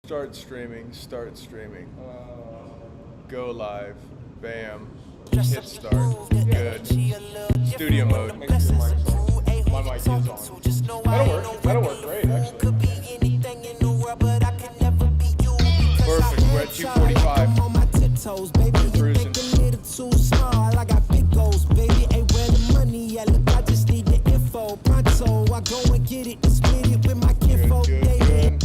Start streaming. Go live. Bam. Hit start. Good. Studio mode. My mic is on. That'll work great, actually. Perfect. We're at 245. We're cruising. I got big goals, baby. Ain't where the money at. Look, I just need the info. Pronto, I go and get it and split it with my kinfolk. Good.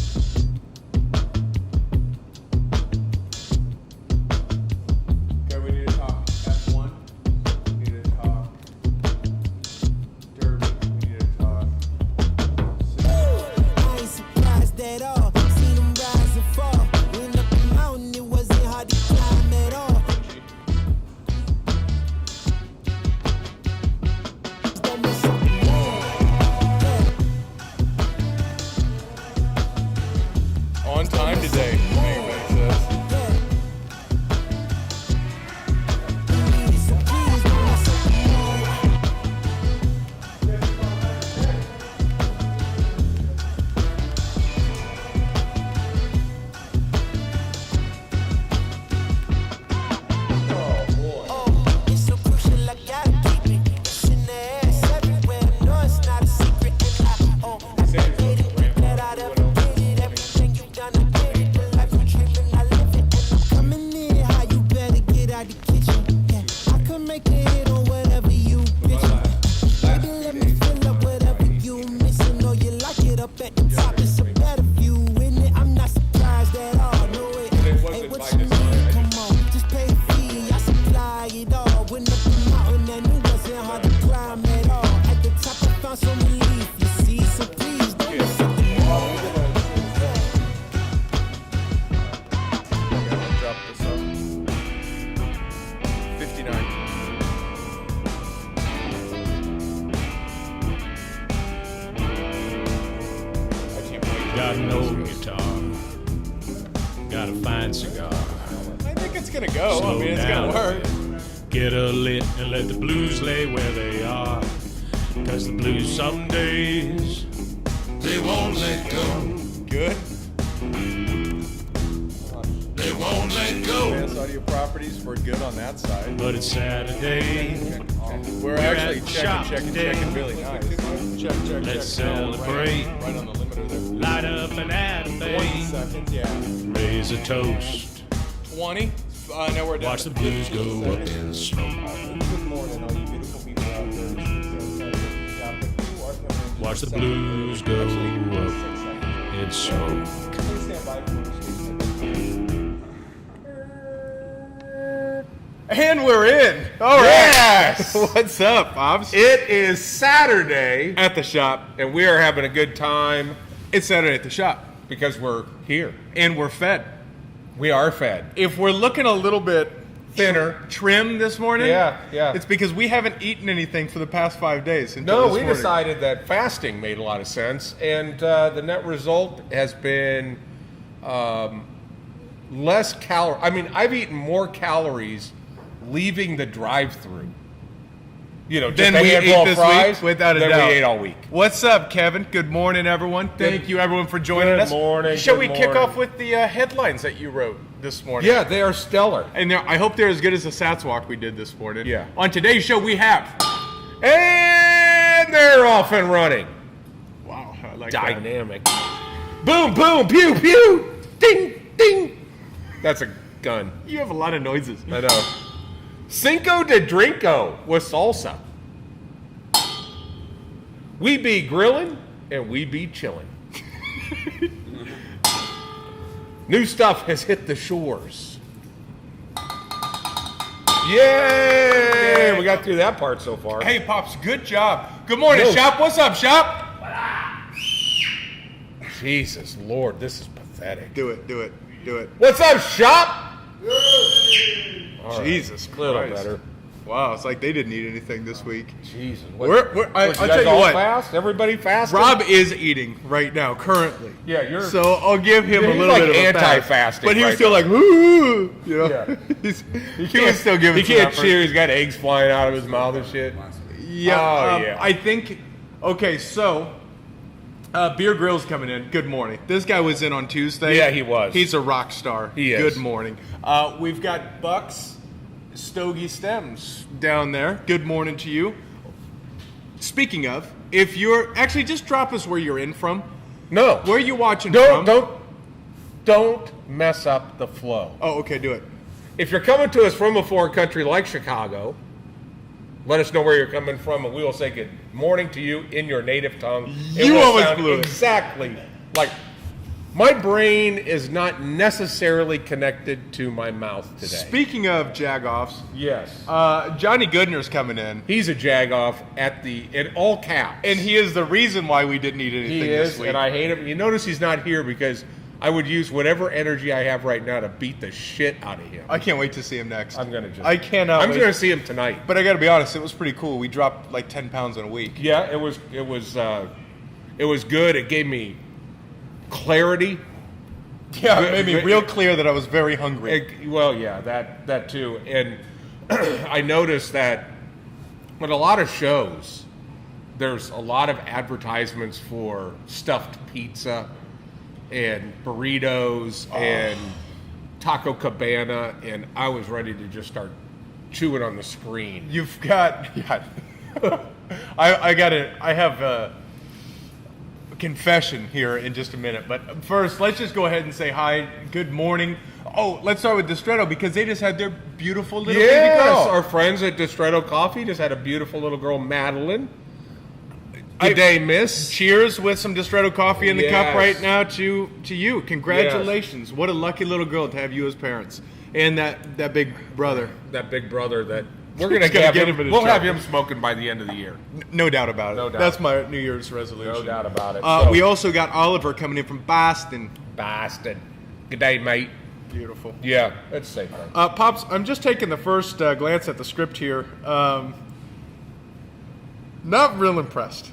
Okay, we need to talk F1. We need to talk Derby. We need to talk I ain't surprised at all. Seen them rise and fall. Went up the mountain, it wasn't hard to climb at all. Don't miss something more. On time today. Anybody says. So please don't miss something more. Oh, it's so crucial, I gotta keep it. It's in the air, it's everywhere. No, it's not a secret. And I made it that I'd ever get it. Everything you've done, I did it. The life I'm dreaming, I live it. And I'm coming in, how you better get out the kitchen. Yeah, I could make a hit on whatever you pitching. Baby, let me fill up whatever you missing. Or you like it up at the top, it's a better view, isn't it? I'm not surprised at all. No, it ain't what you mean. Come on, just pay the fee. I supply it all. Went up the mountain and it wasn't hard to climb at all. At the top, I found some relief, you see. So please don't miss something more. I'm gonna drop this up. 59. Got no guitar. Got a fine cigar. I think it's gonna go. Slow I mean, it's down. gonna work. Get a lit and let the blues lay where they are. Cause the blues some days, they won't let go. Good. They won't let go. Advanced audio properties. We're good on that side. But it's Saturday. We're at actually the shop checking today. really nice. Check. Let's celebrate. Right on the limiter there. Light up an 20 Atabay. seconds, yeah. Raise a toast. 20. Now we're down. Watch the blues go up in smoke. Good morning, all you beautiful people out there. Watch the blues go up in smoke. Please stand by for the And we're in. All right. Yes! What's up, Bobs? It is Saturday, At the shop. and we are having a good time It's Saturday at the shop. because we're here. And we're fed. We are fed. If we're looking a little bit Thinner. trim this morning, Yeah. it's because we haven't eaten anything for the past 5 days. until No, this we morning. decided that fasting made a lot of sense, and the net result has been less calorie. I mean, I've eaten more calories leaving the drive-through. You know, just Then a we handful ate of this fries week, without a than doubt. we ate all week. What's up, Kevin? Good morning, everyone. Thank you, everyone, for joining Good us. morning, Shall good we kick morning. off with the headlines that you wrote this morning? Yeah, they are stellar. And I hope they're as good as the SATS walk we did this morning. Yeah. On today's show, we have. And they're off and running. Wow, I like that. Dynamic. Boom, boom, pew, pew. Ding, ding. That's a gun. You have a lot of noises. I know. Cinco de Drinko with salsa. We be grilling and we be chilling. New stuff has hit the shores. Yay! We got through that part so far. Hey, Pops, good job. Good morning, No. Shop. What's up, Shop? Jesus Lord, this is pathetic. Do it. What's up, shop? All right. Jesus A little Christ. better. Wow, it's like they didn't eat anything this week. Jesus. I'll you tell guys you all what. fast? Everybody fast? Rob is eating right now, currently. Yeah, you're. So I'll give him a He's little like bit of a pass. anti-fasting But he was right still now. like, ooh, you know. Yeah. he was still giving He some can't effort. cheer. He's got eggs flying out of his mouth and shit. Yeah, Oh, yeah. I think. Okay, so Beer Grill's coming in. Good morning. This guy was in on Tuesday. Yeah, he was. He's a rock star. He is. Good morning. We've got Bucks Stogie Stems down there. Good morning to you. Speaking of, if you're actually just drop us where you're in from. No. Where are you watching from? Don't mess up the flow. Oh, okay, do it. If you're coming to us from a foreign country like Chicago, let us know where you're coming from, and we will say good morning to you in your native tongue. You will always sound blew it. exactly like my brain is not necessarily connected to my mouth today. Speaking of jagoffs, Yes, Johnny Goodner's coming in, he's a jagoff in all caps, and he is the reason why we didn't eat anything he this is, week. and I hate him. You notice he's not here because I would use whatever energy I have right now to beat the shit out of him. I can't wait to see him next. I'm gonna just. I cannot. I'm wait. gonna see him tonight. But I got to be honest, it was pretty cool. We dropped like 10 pounds in a week. Yeah, it was good. It gave me clarity. Yeah, it made me real clear that I was very hungry. Well, yeah, that too. And I noticed that with a lot of shows, there's a lot of advertisements for stuffed pizza and burritos and Taco Cabana, and I was ready to just start chewing on the screen. You've got, yeah. I have a confession here in just a minute, but first, let's just go ahead and say hi, good morning. Oh, let's start with Distretto because they just had their beautiful little baby Yes, girl. our friends at Distretto Coffee just had a beautiful little girl, Madeline. Good day, miss. Cheers with some Distretto coffee in the cup Yes. right now to you. Congratulations. What a lucky little girl to have you as parents. And that big brother. That big brother that we're gonna, He's gonna have get him. him in his We'll have trouble. him smoking by the end of the year. No doubt about it. No doubt. That's my New Year's resolution. No doubt about it. We also got Oliver coming in from Boston. Bastard. Good day, mate. Beautiful. Yeah, that's safe. Pops, I'm just taking the first glance at the script here. Not real impressed.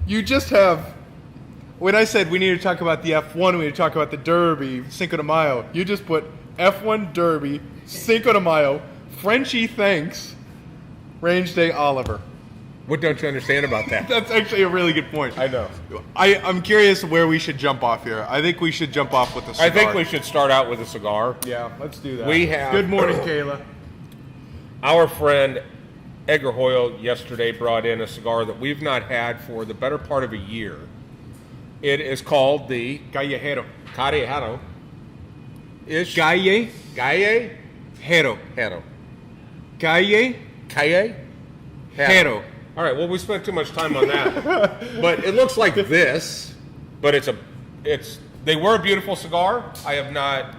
You just have, when I said we need to talk about the F1, we need to talk about the Derby, Cinco de Mayo, you just put F1 Derby, Cinco de Mayo, Frenchie thanks, Range Day Oliver. What don't you understand about that? That's actually a really good point. I know. I'm curious where we should jump off here. I think we should jump off with a cigar. I think we should start out with a cigar. Yeah, let's do that. We have- Good morning, Kayla. Our friend Edgar Hoyle yesterday brought in a cigar that we've not had for the better part of a year. It is called the Callejero. Callejero. Calle. Calle? Hero. Hero. Calle. Calle? Hero. All right, well, we spent too much time on that. But it looks like this, but they were a beautiful cigar. I have not.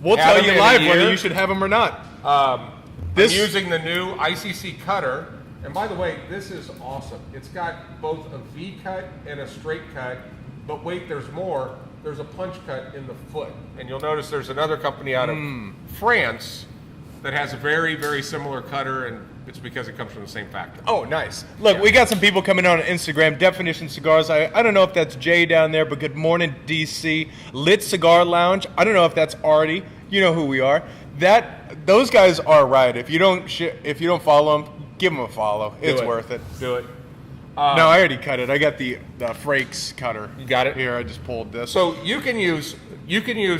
We'll had tell them you in a live year. whether you should have them or not. I'm using the new ICC cutter. And by the way, this is awesome. It's got both a V cut and a straight cut. But wait, there's more. There's a punch cut in the foot. And you'll notice there's another company out of France that has a very, very similar cutter, and it's because it comes from the same factory. Oh, nice. Look, we got some people coming on Instagram. Definition Cigars. I don't know if that's Jay down there, but good morning, DC. Lit Cigar Lounge. I don't know if that's Artie. You know who we are. Those guys are right. If you don't follow them, give them a follow. It's worth it. Do it. No, I already cut it. I got the Frakes cutter. You got it? Here, I just pulled this. So you can use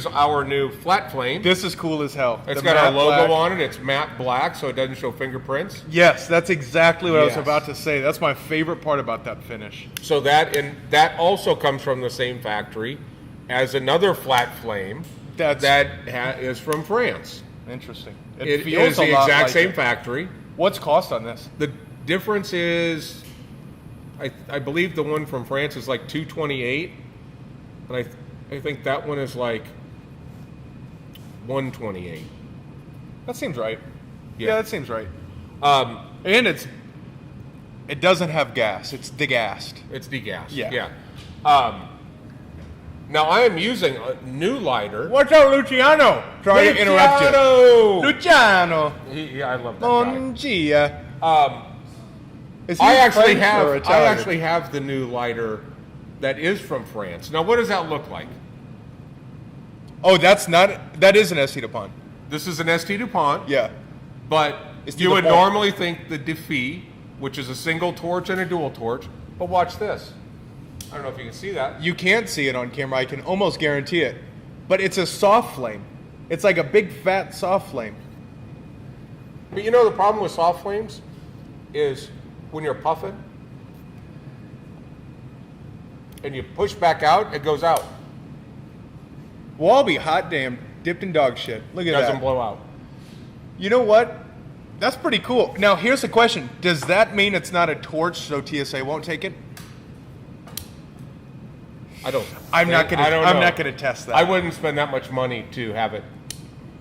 our new flat flame. This is cool as hell. It's The got our matte logo black. on it. It's matte black, so it doesn't show fingerprints. Yes, that's exactly what I was Yes. about to say. That's my favorite part about that finish. So that also comes from the same factory as another flat flame is from France. Interesting. It feels is a the lot exact like same it. factory. What's cost on this? The difference is, I believe the one from France is like $228, and I think that one is like $128. That seems right. Yeah. Yeah, that seems right. And it doesn't have gas. It's degassed. It's degassed. Yeah. Now I am using a new lighter. What's up, Luciano? Sorry to interrupt you. Luciano. I love that guy. Bon dia. Is he I actually French or Italian? have the new lighter that is from France. Now, what does that look like? Oh, that is an ST DuPont. This is an ST DuPont. Yeah. But It's you the would DuPont. normally think the Defy, which is a single torch and a dual torch. But watch this. I don't know if you can see that. You can't see it on camera. I can almost guarantee it. But it's a soft flame. It's like a big fat soft flame. But you know the problem with soft flames is when you're puffing and you push back out, it goes out. Well, I'll be hot damn dipped in dog shit. Look at that. Doesn't blow out. You know what? That's pretty cool. Now, here's the question. Does that mean it's not a torch so TSA won't take it? I'm not gonna test that. I wouldn't spend that much money to have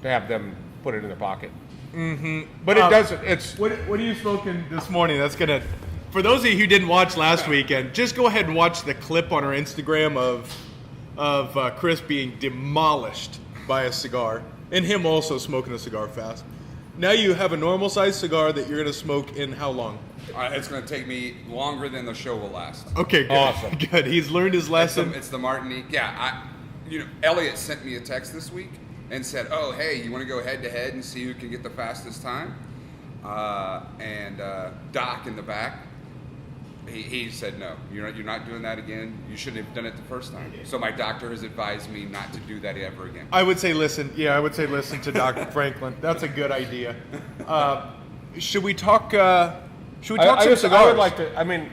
them put it in their pocket. Mm-hmm. But it doesn't. It's what are you smoking this morning? That's gonna. For those of you who didn't watch last weekend, just go ahead and watch the clip on our Instagram of Chris being demolished by a cigar, and him also smoking a cigar fast. Now you have a normal sized cigar that you're gonna smoke in how long? It's going to take me longer than the show will last. Okay, good. Awesome. Good. He's learned his lesson. It's the Martinique. Yeah, Elliot sent me a text this week and said, "Oh, hey, you want to go head to head and see who can get the fastest time?" And Doc in the back, he said, "No, you're not doing that again. You shouldn't have done it the first time." So my doctor has advised me not to do that ever again. I would say listen to Dr. Franklin. That's a good idea. Should we talk? Should we talk some cigars? I would like to. I mean,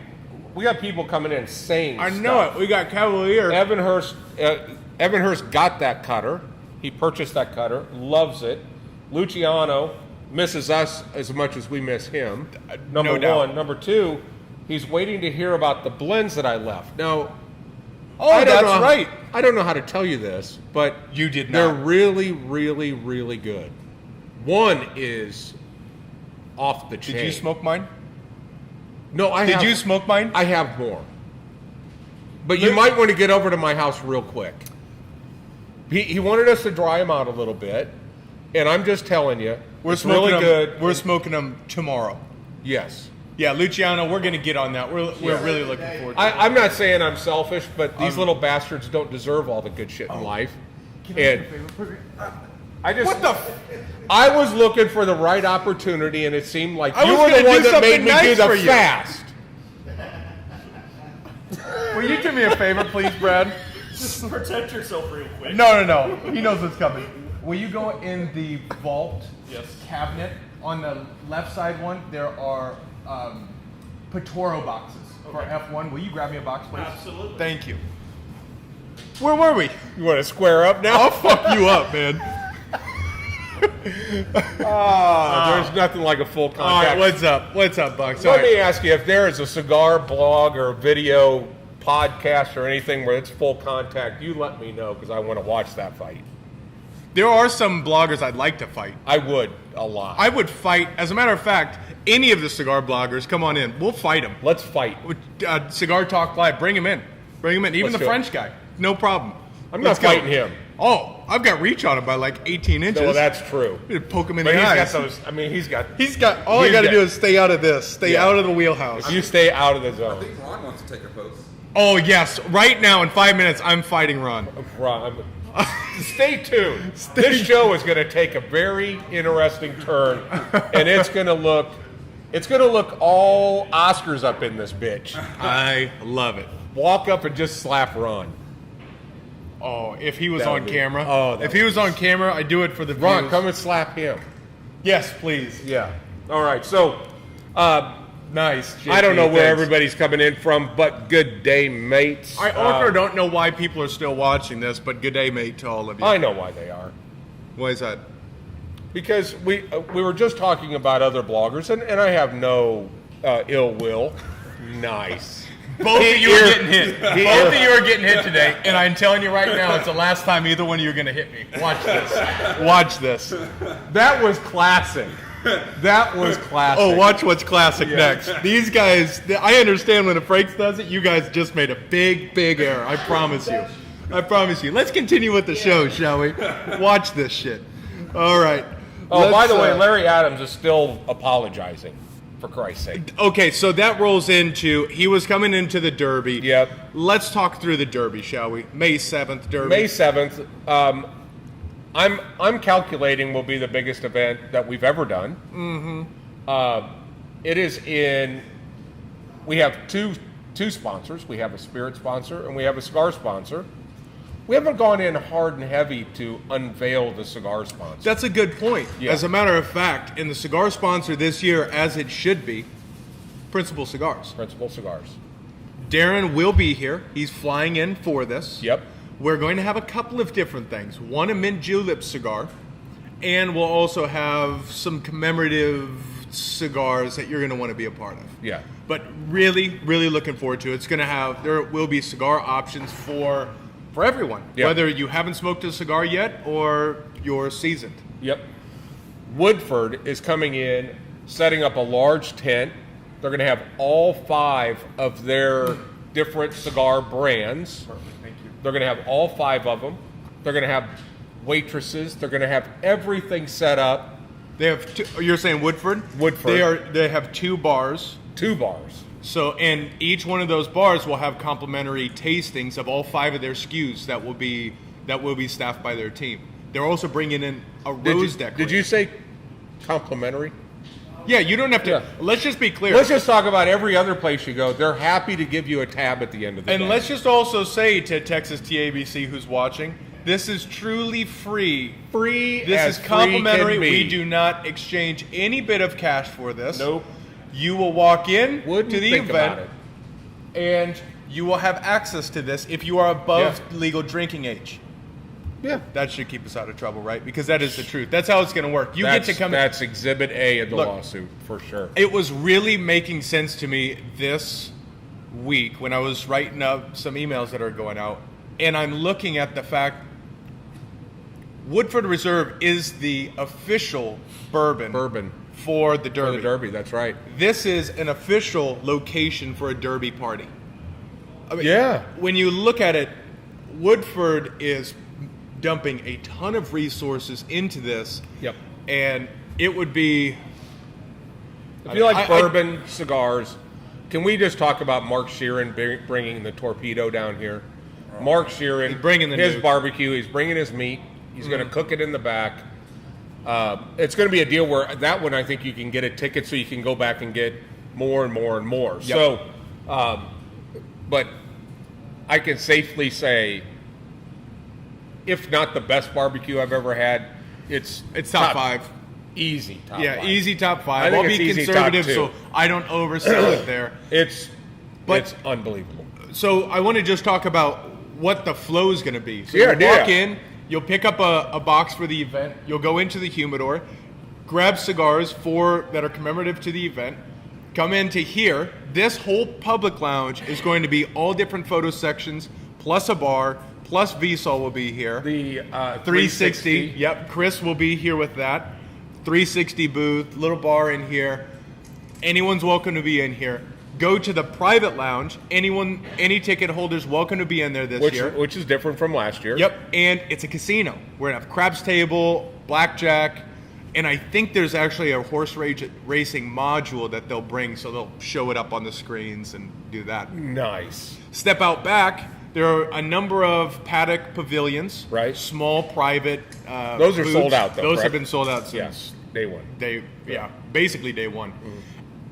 we got people coming in saying I stuff. know it. We got Cavalier. Evan Hurst got that cutter. He purchased that cutter. Loves it. Luciano misses us as much as we miss him. Number No doubt. one. Number two, he's waiting to hear about the blends that I left. Now, That's right. I don't know how to tell you this, but You did they're not. really, really, really good. One is off the chain. Did you smoke mine? No, I Did have. you smoke mine? I have more. But you might want to get over to my house real quick. He wanted us to dry them out a little bit, and I'm just telling you, it's really good. We're smoking them tomorrow. Yes. Yeah, Luciano, we're gonna get on that. We're really looking forward to it. I'm not saying I'm selfish, but these little bastards don't deserve all the good shit in life. And I just I was looking for the right opportunity, and it seemed like I you was were the gonna one do that made something me do nice the for you. fast. Will you do me a favor, please, Brad? Just protect yourself real quick. No. He knows what's coming. Will you go in the vault Yes. cabinet on the left side one? There are Patoro boxes for F1. Will you grab me a box, please? Absolutely. Thank you. Where were we? You want to square up now? I'll fuck you up, man. There's nothing like a full All right, contact. what's up? What's up, Buck? Let me ask you, if there is a cigar blog or video podcast or anything where it's full contact, you let me know because I want to watch that fight. There are some bloggers I'd like to fight. I would a lot. I would fight. As a matter of fact, any of the cigar bloggers, come on in. We'll fight them. Let's fight. Cigar Talk Live, bring him in. Bring him in. Even Let's the do it. French guy. No problem. I'm Let's not fighting go. him. Oh, I've got reach on him by like 18 inches. No, that's true. Poke him in But the he's eyes. got those. I mean, he's got. All I he's got to got- do is stay out of this. Stay Yeah. out of the wheelhouse. You stay out of the I zone. think Ron wants to take a post. Oh, yes. Right now, in 5 minutes, I'm fighting Ron. Ron, stay tuned. This show is going to take a very interesting turn, and it's going to look all Oscars up in this bitch. I love it. Walk up and just slap Ron. Oh, if he was That would on be- camera. oh, that if he was on camera, I'd do it for the Ron, views. come and slap him. Yes, please. Yeah. All right. So, Nice. JP, I don't know where thanks. everybody's coming in from, but good day, mates. I also don't know why people are still watching this, but good day, mate, to all of you. I know why they are. Why is that? Because we were just talking about other bloggers, and I have no ill will. Nice. Both of you are Here- getting hit. Both of you are getting hit today, and I'm telling you right now, it's the last time either one of you are going to hit me. Watch this. Watch this. That was classic. That was classic. Oh, watch what's classic next. These guys, I understand when a Frakes does it, you guys just made a big, big error. I promise you. I promise you. Let's continue with the show, shall we? Watch this shit. All right. Oh, by Let's, the way, Larry Adams is still apologizing, for Christ's sake. Okay, so that rolls into, he was coming into the Derby. Yep. Let's talk through the Derby, shall we? May 7th Derby. May 7th, I'm calculating will be the biggest event that we've ever done. Mm-hmm. It is we have two two sponsors. We have a spirit sponsor and we have a cigar sponsor. We haven't gone in hard and heavy to unveil the cigar sponsor. That's a good point. Yeah. As a matter of fact, in the cigar sponsor this year, as it should be, Principal Cigars. Principal Cigars. Darren will be here. He's flying in for this. Yep. We're going to have a couple of different things. One, a mint julep cigar, and we'll also have some commemorative cigars that you're going to want to be a part of. Yeah. But really, really looking forward to it. It's going to have, there will be cigar options for everyone, Yep. whether you haven't smoked a cigar yet or you're seasoned. Yep. Woodford is coming in, setting up a large tent. They're going to have all 5 of their different cigar brands. Perfect, thank you. They're going to have all 5 of them. They're going to have waitresses. They're going to have everything set up. They have two, you're saying Woodford? Woodford. They have 2 bars. 2 bars. So, and each one of those bars will have complimentary tastings of all 5 of their SKUs that will be staffed by their team. They're also bringing in a rose decoration. Did you say complimentary? Yeah, you don't have to. Yeah. Let's just be clear. Let's just talk about every other place you go. They're happy to give you a tab at the end of the day. And let's just also say to Texas TABC who's watching, this is truly free. free. This as is complimentary. free can be. We do not exchange any bit of cash for this. Nope. You will walk in Wouldn't to the think event, about it. and you will have access to this if you are above legal drinking age. Yeah. That should keep us out of trouble, right? Because that is the truth. That's how it's going to work. You get to come. That's Exhibit A of the Look, lawsuit, for sure. It was really making sense to me this week when I was writing up some emails that are going out, and I'm looking at the fact Woodford Reserve is the official bourbon for the Derby. For the Derby, that's right. This is an official location for a Derby party. I mean, Yeah. When you look at it, Woodford is dumping a ton of resources into this. Yep. And it would be... If you like bourbon, cigars, can we just talk about Mark Sheeran bringing the torpedo down here? Mark Sheeran, He's bringing the his nuke. barbecue, he's bringing his meat, he's going to cook it in the back. It's going to be a deal where that one I think you can get a ticket so you can go back and get more and more and more. Yep. So, but I can safely say, if not the best barbecue I've ever had, it's top 5. Easy top 5. Easy top I 5. think I'll it's be easy top conservative 2. so I don't oversell it there. It's But- unbelievable. So I want to just talk about what the flow is going to be. So Yeah, you walk yeah. in, you'll pick up a box for the event, you'll go into the humidor, grab cigars that are commemorative to the event, come into here. This whole public lounge is going to be all different photo sections, plus a bar, plus VSOL will be here. The 360. Yep, Chris will be here with that. 360 booth, little bar in here. Anyone's welcome to be in here. Go to the private lounge. Any ticket holders welcome to be in there this year. Which is different from last year. Yep, and it's a casino. We're gonna have craps table, blackjack, and I think there's actually a horse racing module that they'll bring, so they'll show it up on the screens and do that. Nice. Step out back. There are a number of paddock pavilions, Right. Small private. Those are booths. sold out, though, Those have correct? been sold out since Yes. Day one. basically day one.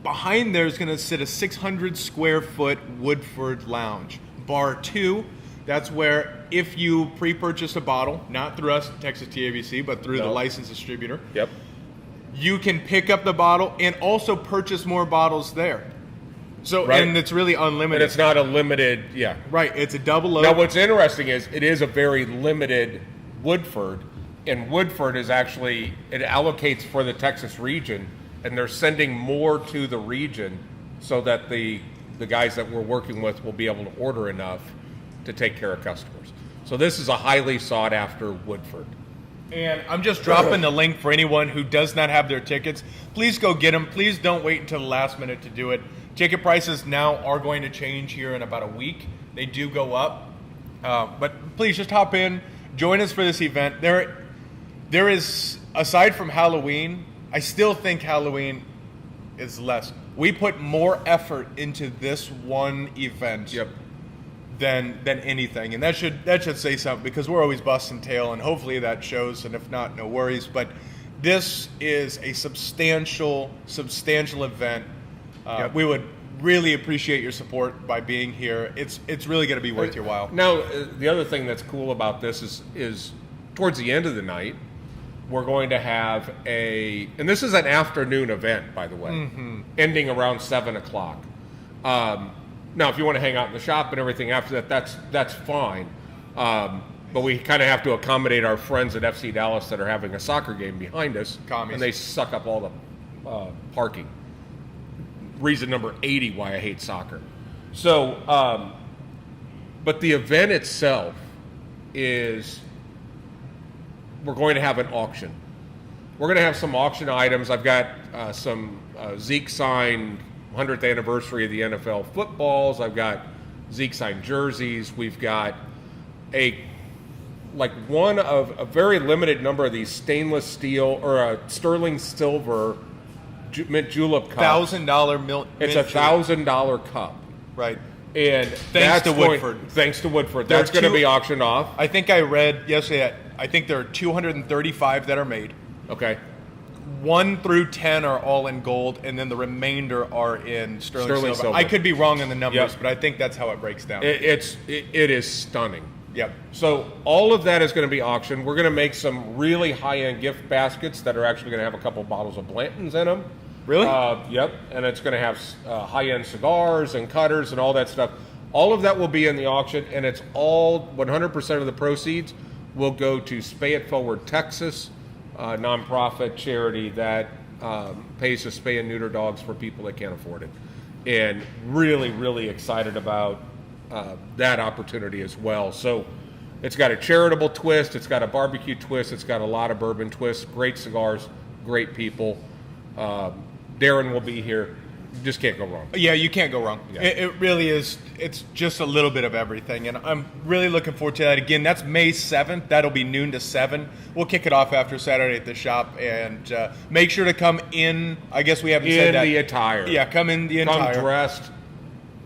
Behind there is going to sit a 600 square foot Woodford lounge. Bar 2, that's where if you pre-purchase a bottle, not through us, Texas TABC, but through the No. licensed distributor, Yep. you can pick up the bottle and also purchase more bottles there. So, Right. and it's really And unlimited. it's not a limited, yeah. Right, it's a double load. Now, what's interesting is it is a very limited Woodford, and Woodford is actually, it allocates for the Texas region, and they're sending more to the region so that the guys that we're working with will be able to order enough to take care of customers. So this is a highly sought after Woodford. And I'm just dropping the link for anyone who does not have their tickets. Please go get them. Please don't wait until the last minute to do it. Ticket prices now are going to change here in about a week. They do go up. But please just hop in. Join us for this event. There is, aside from Halloween, I still think Halloween is less. We put more effort into this one event than anything, and that should say something, because we're always busting tail, and hopefully that shows. And if not, no worries. But this is a substantial event. We would really appreciate your support by being here. It's really going to be worth your while. Now, the other thing that's cool about this is towards the end of the night, we're going to have and this is an afternoon event, by the way, ending around 7 o'clock. Now, if you want to hang out in the shop and everything after that, that's fine. But we kind of have to accommodate our friends at FC Dallas that are having a soccer game behind us, Commies. and they suck up all the parking. Reason number 80 why I hate soccer. So, but the event itself is, we're going to have an auction. We're going to have some auction items. I've got some Zeke signed 100th anniversary of the NFL footballs. I've got Zeke signed jerseys. We've got one of a very limited number of these stainless steel or a sterling silver mint julep cup. $1,000 It's a $1,000 cup, right? and Thanks to Woodford. Thanks to Woodford, There that's are going to two- be auctioned off. I think I read yesterday. I think there are 235 that are made. Okay, 1 through 10 are all in gold, and then the remainder are in sterling silver. I could be wrong on the numbers, Yep. but I think that's how it breaks down. it is stunning. Yep. So all of that is going to be auctioned. We're going to make some really high-end gift baskets that are actually going to have a couple bottles of Blanton's in them. Really? Yep. And it's going to have high-end cigars and cutters and all that stuff. All of that will be in the auction, and it's all 100% of the proceeds will go to Spay It Forward Texas, a nonprofit charity that pays to spay and neuter dogs for people that can't afford it. And really, really excited about that opportunity as well. So it's got a charitable twist, it's got a barbecue twist, it's got a lot of bourbon twists, great cigars, great people. Darren will be here. You just can't go wrong. Yeah, you can't go wrong. Yeah. It really is. It's just a little bit of everything, and I'm really looking forward to that. Again, that's May 7th. That'll be noon to 7. We'll kick it off after Saturday at the shop, and make sure to come in. I guess we haven't said In that. the attire. Yeah, come in the Come attire. dressed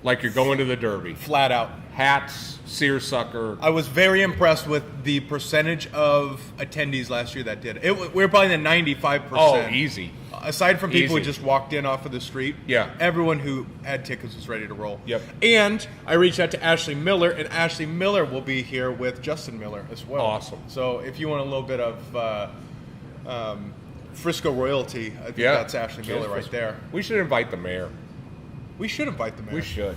like you're going to the Derby. Flat out. Hats, seersucker. I was very impressed with the percentage of attendees last year that did it. We were probably in the 95%. Oh, easy. Aside from people Easy. who just walked in off of the street, Yeah. everyone who had tickets was ready to roll. Yep. And I reached out to Ashley Miller, and Ashley Miller will be here with Justin Miller as well. Awesome. So if you want a little bit of Frisco royalty, I think Yeah. that's Ashley Miller right there. We should invite the mayor. We should invite the mayor. We should.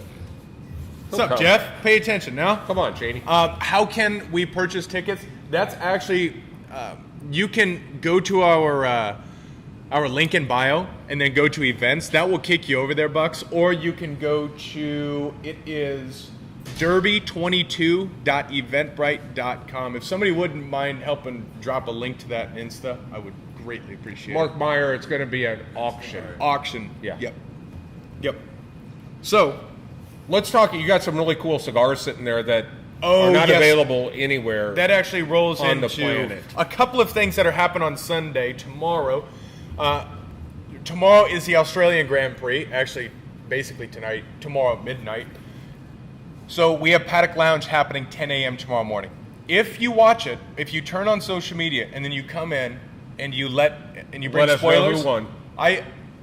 What's up, come. Jeff? Pay attention now. Come on, Cheney. How can we purchase tickets? That's actually, you can go to our link in bio and then go to events. That will kick you over there, Bucks. Or you can go to, it is derby22.eventbrite.com. If somebody wouldn't mind helping drop a link to that in Insta, I would greatly appreciate Mark Meyer, it's going to be an auction. it. Auction. Yeah. Yep. So, Let's talk. You got some really cool cigars sitting there that Oh, are not yes. available anywhere. that actually rolls On the into planet. a couple of things that are happening on Sunday. Tomorrow is the Australian Grand Prix. Actually, basically tonight, tomorrow midnight. So we have Paddock Lounge happening 10 a.m. tomorrow morning. If you watch it, if you turn on social media and then you come in and you bring Let us know spoilers, who won.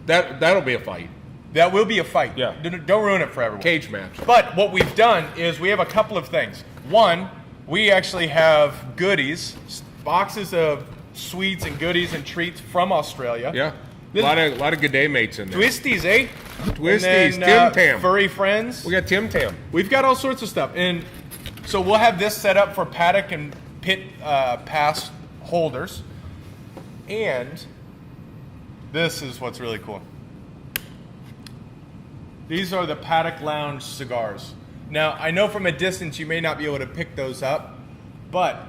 That'll be a fight. that will be a fight. Yeah. Don't ruin it for everyone. Cage match. But what we've done is we have a couple of things. One, we actually have goodies, boxes of sweets and goodies and treats from Australia. Yeah. This- A lot of good day mates in there. Twisties, eh? Twisties, And then, Tim Tam. Furry Friends. We got Tim Tam. We've got all sorts of stuff. And so we'll have this set up for paddock and pit pass holders. And this is what's really cool. These are the Paddock Lounge cigars. Now, I know from a distance you may not be able to pick those up, but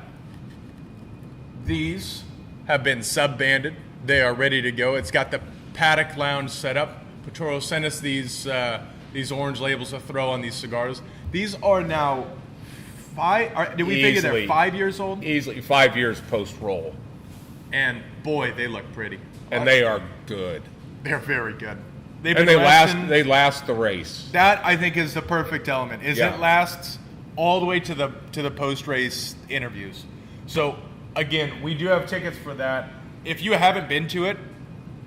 these have been sub-banded. They are ready to go. It's got the Paddock Lounge set up. Patoro sent us these orange labels to throw on these cigars. These are now did we figure they're Easily. 5 years old? Easily 5 years post roll, And boy, they look pretty. and they are good. They're very good. They've And been they lasting- last the race. That I think is the perfect element. Is Yeah. it lasts all the way to the post race interviews. So again, we do have tickets for that. If you haven't been to it,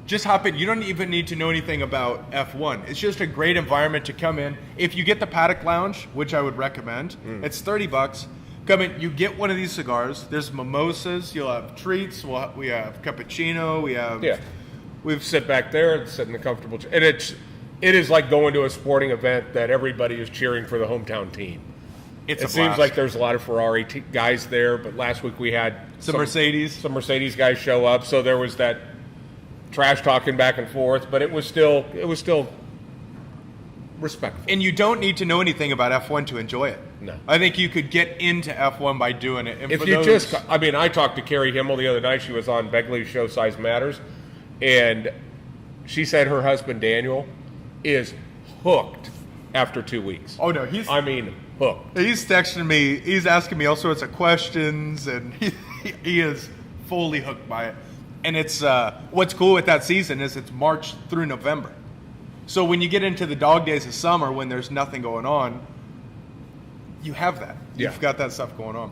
just hop in. You don't even need to know anything about F1. It's just a great environment to come in. If you get the Paddock Lounge, which I would recommend, it's $30. Come in, you get one of these cigars. There's mimosas. You'll have treats. We have cappuccino. We have We've sit back there and sit in the comfortable chair. And it is like going to a sporting event that everybody is cheering for the hometown team. It seems like there's a lot of Ferrari guys there, but last week we had some Mercedes. Some Mercedes guys show up, so there was that trash talking back and forth, but it was still respectful. And you don't need to know anything about F1 to enjoy it. No. I think you could get into F1 by doing it. And if you I talked to Carrie Himmel the other night. She was on Begley's show Size Matters, and she said her husband Daniel is hooked after 2 weeks. Oh no, hooked. He's texting me. He's asking me all sorts of questions, and he is fully hooked by it. And it's what's cool with that season is it's March through November. So when you get into the dog days of summer when there's nothing going on, you have that. You've got that stuff going on.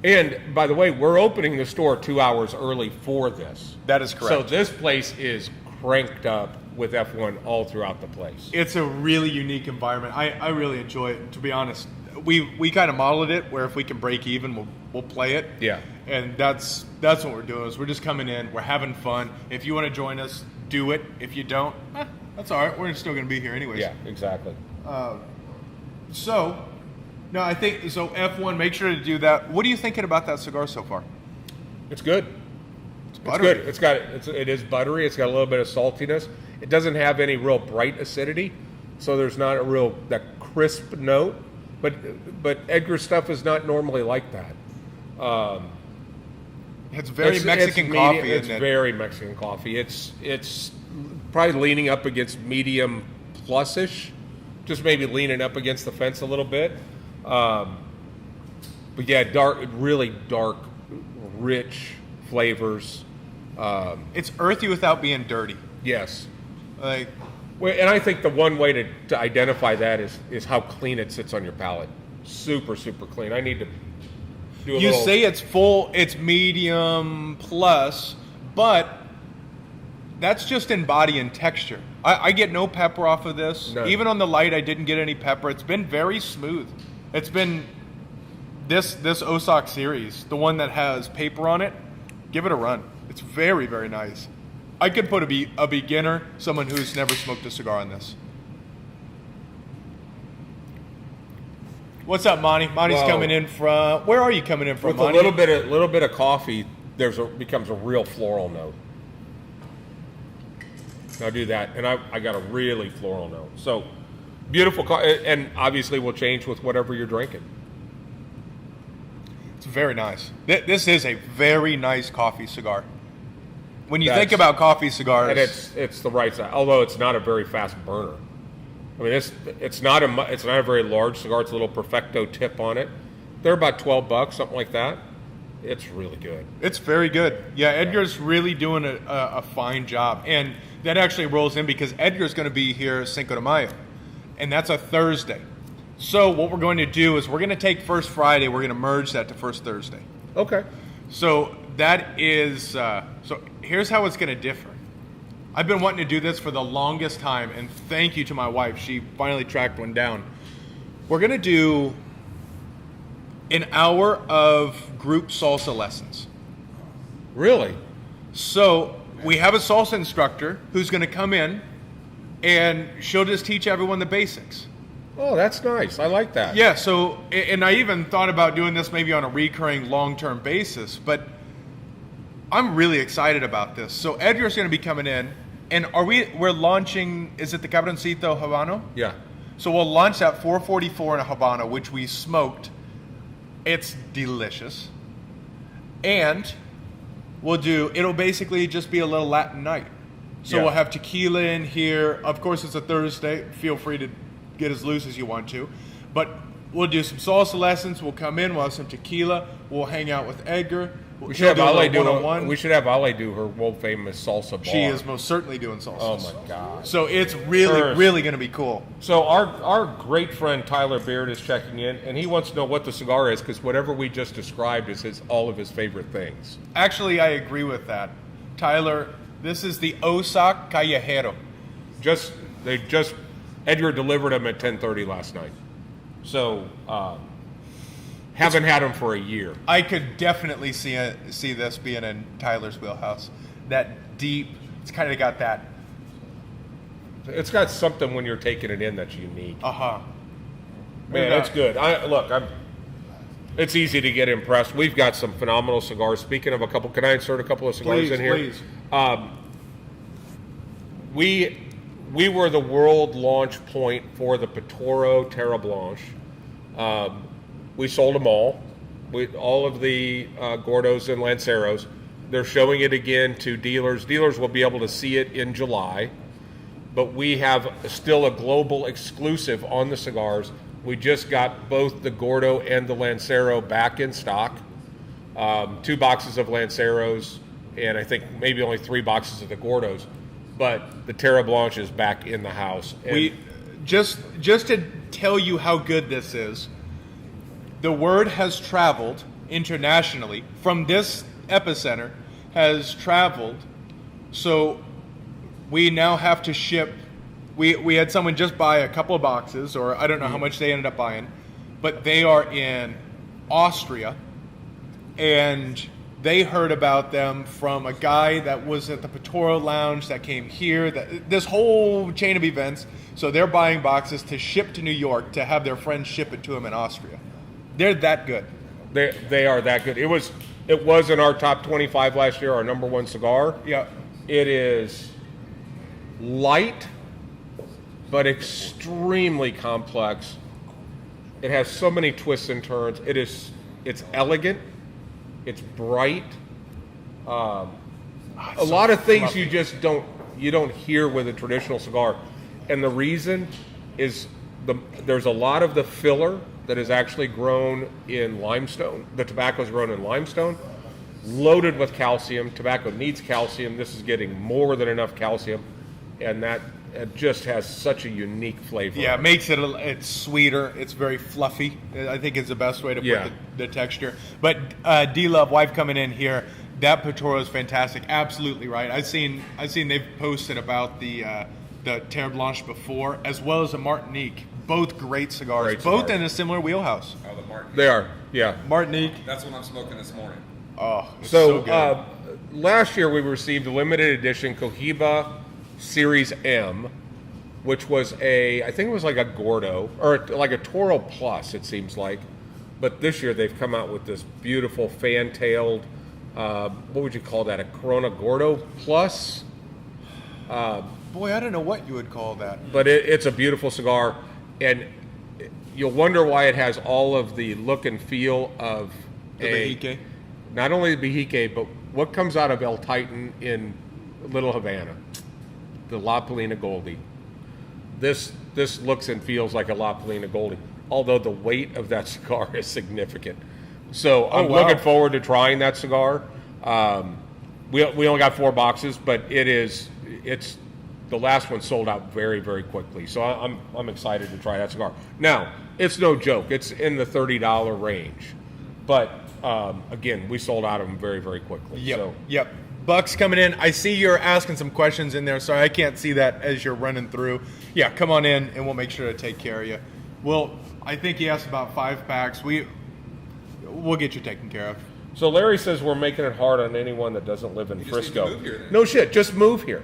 And by the way, we're opening the store 2 hours early for this. That is correct. So this place is cranked up with F1 all throughout the place. It's a really unique environment. I really enjoy it, to be honest. We kind of modeled it where if we can break even, we'll play it. Yeah. And that's what we're doing is we're just coming in, we're having fun. If you want to join us, do it. If you don't, that's all right. We're still going to be here anyways. Yeah, exactly. I think so. F1, make sure to do that. What are you thinking about that cigar so far? It's good. It's buttery. It's good. It is buttery. It's got a little bit of saltiness. It doesn't have any real bright acidity, so there's not that crisp note. But Edgar's stuff is not normally like that. It's very Mexican coffee. It's very Mexican coffee. It's probably leaning up against medium plus-ish, just maybe leaning up against the fence a little bit. But yeah, really dark, rich flavors. It's earthy without being dirty. Yes. And I think the one way to identify that is how clean it sits on your palate. Super, super clean. I need to do a little... say it's full, it's medium plus, but that's just in body and texture. I get no pepper off of this. No. Even on the light, I didn't get any pepper. It's been very smooth. It's been this Osaka series, the one that has paper on it, give it a run. It's very, very nice. I could put a beginner, someone who's never smoked a cigar on this. What's up, Monty? Monty's coming in from... Where are you coming in from, with Monty? a little bit of coffee, becomes a real floral note. Now do that, and I got a really floral note. So beautiful, and obviously will change with whatever you're drinking. It's very nice. This is a very nice coffee cigar. When you think about coffee cigars, and it's the right size. Although it's not a very fast burner. I mean, it's not a very large cigar. It's a little perfecto tip on it. They're about $12, something like that. It's really good. It's very good. Yeah, Edgar's really doing a fine job, and that actually rolls in because Edgar's going to be here Cinco de Mayo, and that's a Thursday. So what we're going to do is we're going to take First Friday, we're going to merge that to First Thursday. Okay. So that is so here's how it's going to differ. I've been wanting to do this for the longest time, and thank you to my wife. She finally tracked one down. We're going to do an hour of group salsa lessons. Really? So we have a salsa instructor who's going to come in, and she'll just teach everyone the basics. Oh, that's nice. I like that. Yeah, so, and I even thought about doing this maybe on a recurring long-term basis, but I'm really excited about this. So Edgar's going to be coming in, and we're launching, is it the Cabroncito Habano? Yeah. So we'll launch that 444 in a Habano, which we smoked. It's delicious. And it'll basically just be a little Latin night. So we'll have tequila in here. Of course, it's a Thursday. Feel free to get as loose as you want to. But we'll do some salsa lessons. We'll come in. We'll have some tequila. We'll hang out with Edgar. We should have Ale do one-on-one. We should have Ale do her world famous salsa bar. She is most certainly doing salsa. Oh my god! So it's really going to be cool. So our great friend Tyler Beard is checking in, and he wants to know what the cigar is because whatever we just described is all of his favorite things. Actually, I agree with that. Tyler, This is the Osak Callejero. They just Edgar delivered them at 10:30 last night. So haven't had them for a year. I could definitely see this being in Tyler's wheelhouse. That deep, it's kind of got that. It's got something when you're taking it in that's unique. Uh-huh. Man, it's good. It's easy to get impressed. We've got some phenomenal cigars. Speaking of a couple, can I insert a couple of cigars in here? Please. We were the world launch point for the Pitoro Terra Blanche. We sold them all. All of the Gordos and Lanceros. They're showing it again to dealers. Dealers will be able to see it in July. But we have still a global exclusive on the cigars. We just got both the Gordo and the Lancero back in stock. 2 boxes of Lanceros, and I think maybe only 3 boxes of the Gordos. But the Terra Blanche is back in the house. And We just to tell you how good this is, the word has traveled internationally from this epicenter, has traveled, so we now have to ship. We had someone just buy a couple of boxes, or I don't know how much they ended up buying, but they are in Austria, and they heard about them from a guy that was at the Pitoro Lounge that came here, this whole chain of events. So they're buying boxes to ship to New York to have their friends ship it to them in Austria. They're that good. They are that good. It was in our top 25 last year, our number 1 cigar. Yeah. It is light, but extremely complex. It has so many twists and turns. It's elegant. It's bright. A lot of things fluffy. you just don't hear with a traditional cigar, and the reason is there's a lot of the filler that is actually grown in limestone. The tobacco is grown in limestone, loaded with calcium. Tobacco needs calcium. This is getting more than enough calcium, and that it just has such a unique flavor. Yeah, it makes it's sweeter. It's very fluffy. I think is the best way to put the texture. But D-Love, wife coming in here, that Pitoro is fantastic. Absolutely right. I've seen they've posted about the Terre Blanche before, as well as the Martinique. Both great cigars. Both in a similar wheelhouse. Oh, the Martinique. They are. Yeah. Martinique. That's what I'm smoking this morning. Oh, it's So, good. last year we received a limited edition Cohiba Series M, which was I think it was like a Gordo, or like a Toro Plus, it seems like. But this year they've come out with this beautiful fan-tailed, what would you call that, a Corona Gordo Plus? Boy, I don't know what you would call that. But it's a beautiful cigar, and you'll wonder why it has all of the look and feel of The Bejique? not only the Bejique, but what comes out of El Titan in Little Havana, the La Palina Goldie. This looks and feels like a La Palina Goldie, although the weight of that cigar is significant. So I'm looking forward to trying that cigar. We only got 4 boxes, but it's the last one sold out very, very quickly. So I'm excited to try that cigar. Now, it's no joke. It's in the $30 range. But, again, we sold out of them very, very quickly. Yep. So. Yep. Buck's coming in. I see you're asking some questions in there. Sorry, I can't see that as you're running through. Yeah, come on in, and we'll make sure to take care of you. Well, I think he asked about 5 packs. We'll get you taken care of. So Larry says we're making it hard on anyone that doesn't live in You just need Frisco. to move here then. No shit, just move here.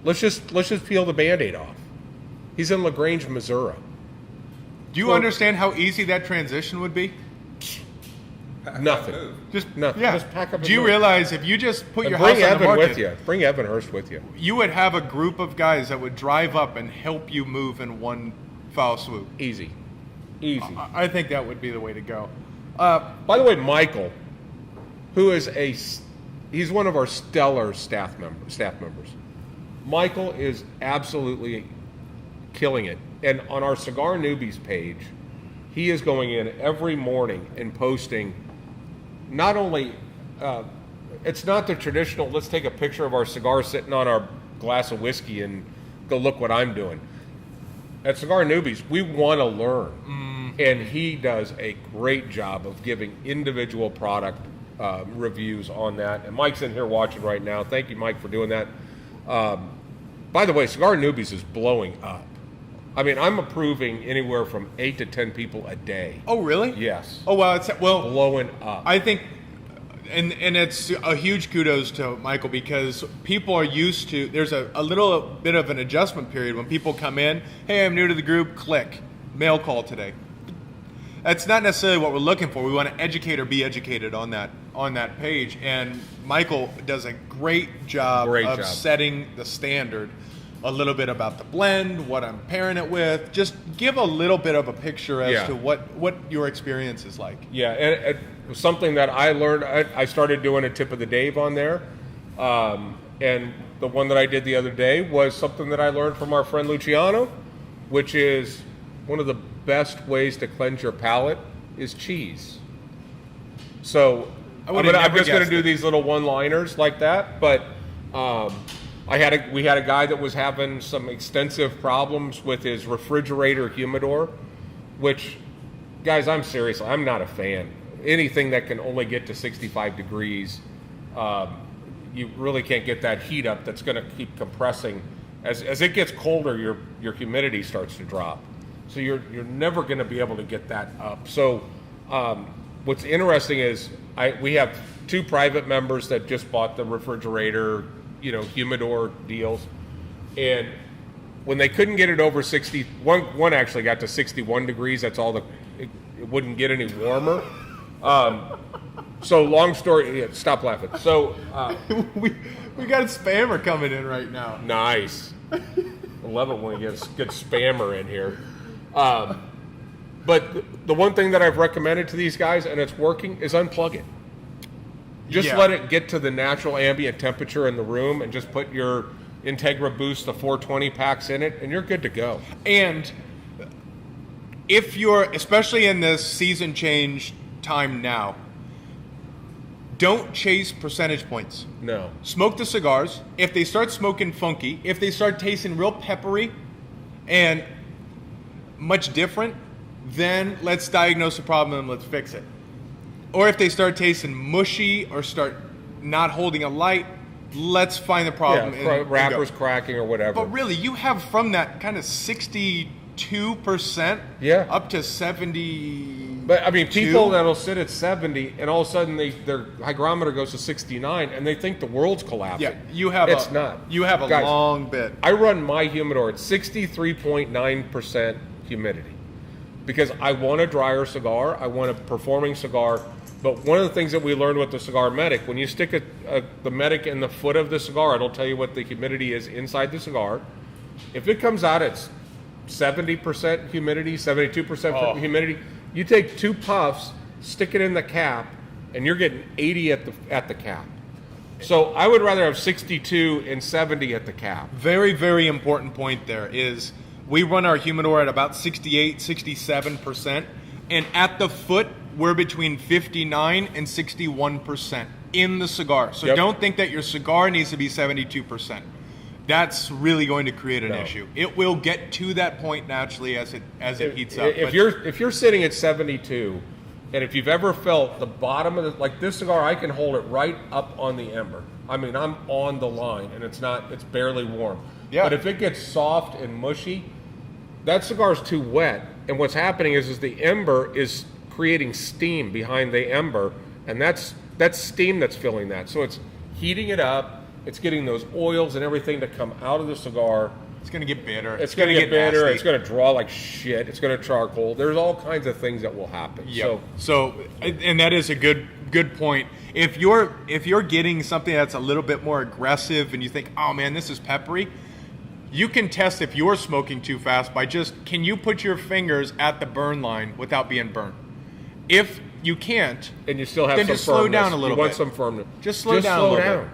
Let's just peel the Band-Aid off. He's in LaGrange, Missouri. Do you understand how easy that transition would be? Nothing. Just Nothing. Yeah. Just pack up and Do you move. realize if you just put And your bring house on the Evan market, with you. Bring Evan Hurst with you. you would have a group of guys that would drive up and help you move in one foul swoop. Easy. I think that would be the way to go. By the way, Michael, who is he's one of our stellar staff members. Michael is absolutely killing it. And on our Cigar Newbies page, he is going in every morning and posting not only, it's not the traditional, let's take a picture of our cigar sitting on our glass of whiskey and go look what I'm doing. At Cigar Newbies, we want to learn. And he does a great job of giving individual product reviews on that. And Mike's in here watching right now. Thank you, Mike, for doing that. By the way, Cigar Newbies is blowing up. I mean, I'm approving anywhere from 8 to 10 people a day. Oh, really? Yes. Oh, well, Blowing up. I think, and it's a huge kudos to Michael, because people are used to, there's a little bit of an adjustment period when people come in, hey, I'm new to the group, click, mail call today. That's not necessarily what we're looking for. We want to educate or be educated on that page, and Michael does a great job of setting the standard. A little bit about the blend, what I'm pairing it with. Just give a little bit of a picture as to what your experience is like. Yeah, and it was something that I learned. I started doing a tip of the Dave on there, and the one that I did the other day was something that I learned from our friend Luciano, which is one of the best ways to cleanse your palate is cheese. So I'm just going to do these little one-liners like that, but. We had a guy that was having some extensive problems with his refrigerator humidor, which, guys, I'm serious. I'm not a fan. Anything that can only get to 65 degrees, you really can't get that heat up that's going to keep compressing. As it gets colder, your humidity starts to drop. So you're never going to be able to get that up. So what's interesting is we have 2 private members that just bought the refrigerator humidor deals, and when they couldn't get it over 60, one actually got to 61 degrees. That's all it wouldn't get any warmer. So long story. Stop laughing. So we got a spammer coming in right now. Nice. I love it when we get a good spammer in here. But the one thing that I've recommended to these guys, and it's working, is unplug it. Just let it get to the natural ambient temperature in the room, and just put your Integra Boost, the 420 packs in it, and you're good to go. And if you're, especially in this season change time now, don't chase percentage points. No. Smoke the cigars. If they start smoking funky, if they start tasting real peppery and much different, then let's diagnose the problem and let's fix it. Or if they start tasting mushy or start not holding a light, let's find the problem. Yeah, wrappers cracking or whatever. But really, you have from that kind of 62% up to 70. But I mean, people that'll sit at 70 and all of a sudden their hygrometer goes to 69 and they think the world's collapsing. Yeah, you have it's not. You have a Guys, long bit. I run my humidor at 63.9% humidity because I want a drier cigar. I want a performing cigar. But one of the things that we learned with the Cigar Medic, when you stick the Medic in the foot of the cigar, it'll tell you what the humidity is inside the cigar. If it comes out at 70% humidity, 72% humidity, you take 2 puffs, stick it in the cap, and you're getting 80 at the cap. So I would rather have 62 and 70 at the cap. Very, very important point there is we run our humidor at about 68, 67%, and at the foot, we're between 59 and 61% in the cigar. So don't think that your cigar needs to be 72%. That's really going to create an issue. It will get to that point naturally as it heats up. If you're sitting at 72, and if you've ever felt the bottom of like this cigar, I can hold it right up on the ember. I mean, I'm on the line, and it's barely warm. Yeah. But if it gets soft and mushy, that cigar's too wet. And what's happening is the ember is creating steam behind the ember, and that's steam that's filling that. So it's heating it up. It's getting those oils and everything to come out of the cigar. It's going to get bitter. It's going to get bitter. Nasty. It's going to draw like shit. It's going to charcoal. There's all kinds of things that will happen. Yep. So and that is a good point. If you're getting something that's a little bit more aggressive and you think, oh man, this is peppery, you can test if you're smoking too fast by can you put your fingers at the burn line without being burnt? If you can't, and you still have then some just slow firmness. down a little bit. You want some firmness. Just slow down a little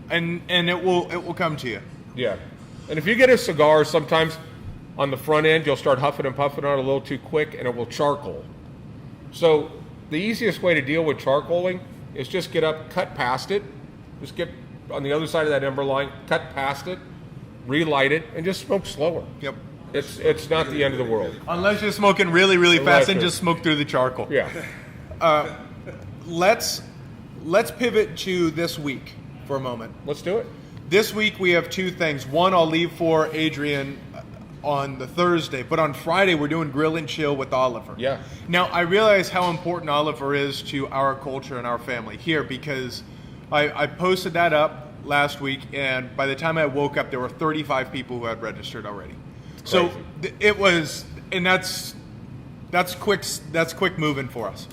bit. And it will come to you. Yeah. And if you get a cigar, sometimes on the front end, you'll start huffing and puffing on a little too quick, and it will charcoal. So the easiest way to deal with charcoaling is just get up, cut past it, just get on the other side of that ember line, cut past it, relight it, and just smoke slower. Yep. It's not the end of the world. Unless you're smoking really, really fast and just smoke through the charcoal. Yeah. Let's pivot to this week for a moment. Let's do it. This week we have two things. One, I'll leave for Adrian on the Thursday, but on Friday we're doing Grill and Chill with Oliver. Yeah. Now, I realize how important Oliver is to our culture and our family here because I posted that up last week, and by the time I woke up, there were 35 people who had registered already. So it was, and that's quick moving for us.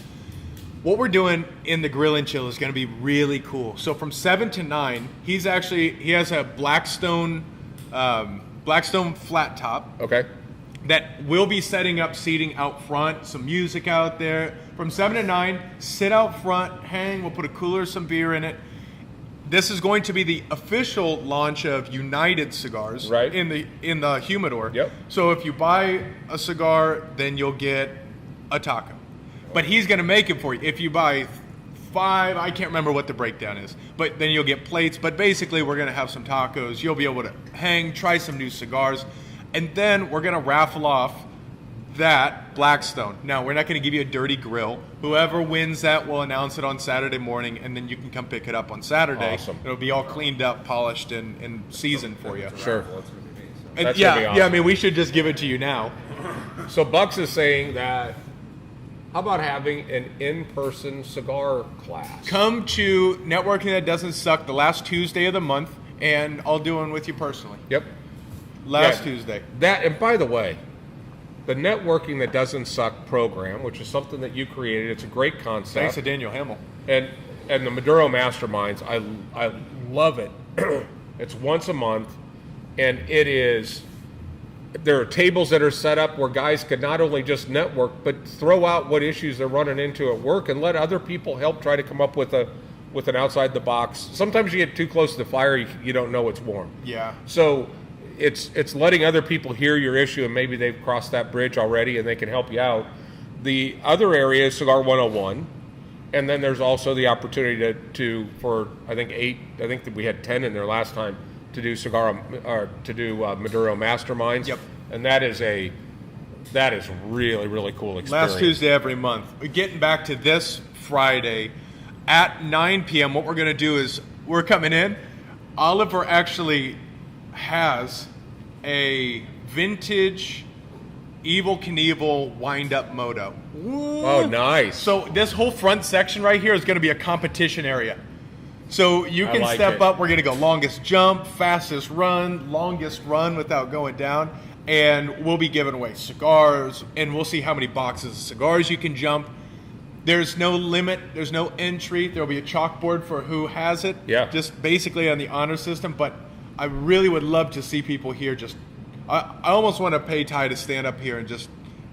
What we're doing in the Grill and Chill is going to be really cool. So from 7 to 9, he has a Blackstone flat top. Okay. That will be setting up seating out front, some music out there. From 7 to 9, sit out front, hang, we'll put a cooler, some beer in it. This is going to be the official launch of United Cigars in the humidor. Yep. So if you buy a cigar, then you'll get a taco. But he's going to make it for you. If you buy 5, I can't remember what the breakdown is, but then you'll get plates. But basically, we're going to have some tacos. You'll be able to hang, try some new cigars, and then we're going to raffle off that Blackstone. Now, we're not going to give you a dirty grill. Whoever wins that will announce it on Saturday morning, and then you can come pick it up on Saturday. Awesome. It'll be all cleaned up, polished, and seasoned for you. Sure. And That's yeah, gonna be awesome. yeah. I mean, we should just give it to you now. So Bucks is saying that, how about having an in-person cigar class? Come to Networking That Doesn't Suck the last Tuesday of the month, and I'll do one with you personally. Yep. Last Yeah, Tuesday. That, and by the way, the Networking That Doesn't Suck program, which is something that you created, it's a great concept. Thanks to Daniel Hamill. And the Maduro Masterminds, I love it. It's once a month, and there are tables that are set up where guys can not only just network, but throw out what issues they're running into at work and let other people help try to come up with an outside the box. Sometimes you get too close to the fire, you don't know it's warm. Yeah. So it's letting other people hear your issue, and maybe they've crossed that bridge already and they can help you out. The other area is Cigar 101, and then there's also the opportunity to for I think that we had 10 in there last time to do Maduro Masterminds. Yep. And that is really, really cool experience. Last Tuesday every month. Getting back to this Friday at 9 p.m., what we're going to do is we're coming in. Oliver actually has a vintage Evel Knievel wind-up moto. Oh, nice. So this whole front section right here is going to be a competition area. So you can like step it. up. We're going to go longest jump, fastest run, longest run without going down. And we'll be giving away cigars, and we'll see how many boxes of cigars you can jump. There's no limit. There's no entry. There'll be a chalkboard for who has it. Yeah. Just basically on the honor system. But I really would love to see people here just I almost want to pay Ty to stand up here and just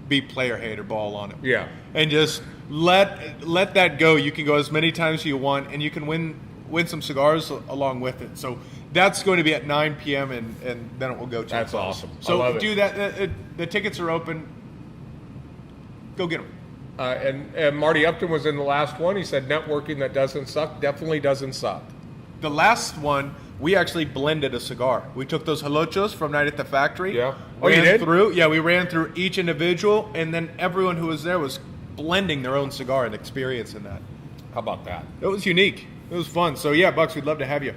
be player hater ball on it. Yeah. And just let that go. You can go as many times as you want, and you can win some cigars along with it. So that's going to be at 9 p.m. and then it will go to. That's awesome. So I love do it. that. The tickets are open. Go get them. And Marty Upton was in the last one. He said networking that doesn't suck definitely doesn't suck. The last one, we actually blended a cigar. We took those halochos from Night at the Factory. Yeah. Oh, you did? We ran through each individual, and then everyone who was there was blending their own cigar and experiencing that. How about that? It was unique. It was fun. So yeah, Bucks, we'd love to have you.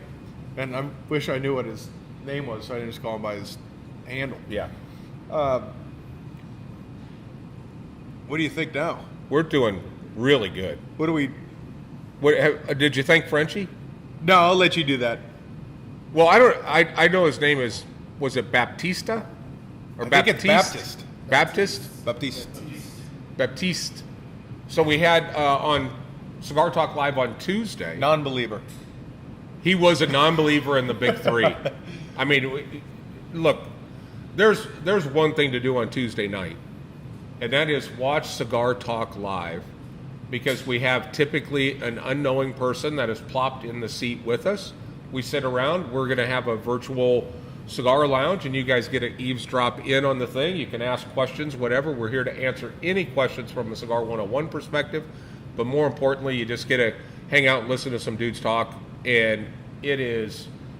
And I wish I knew what his name was, so I didn't just call him by his handle. Yeah. What do you think now? We're doing really good. What do we? Did you thank Frenchie? No, I'll let you do that. Well, I know his name was it Baptista? Or I think it's Baptist. Baptiste? Baptiste. So we had on Cigar Talk Live on Tuesday. Non-believer. He was a non-believer in the big three. I mean, look, there's one thing to do on Tuesday night, and that is watch Cigar Talk Live, because we have typically an unknowing person that is plopped in the seat with us. We sit around. We're going to have a virtual cigar lounge, and you guys get to eavesdrop in on the thing. You can ask questions, whatever. We're here to answer any questions from a Cigar 101 perspective, but more importantly, you just get to hang out and listen to some dudes talk. And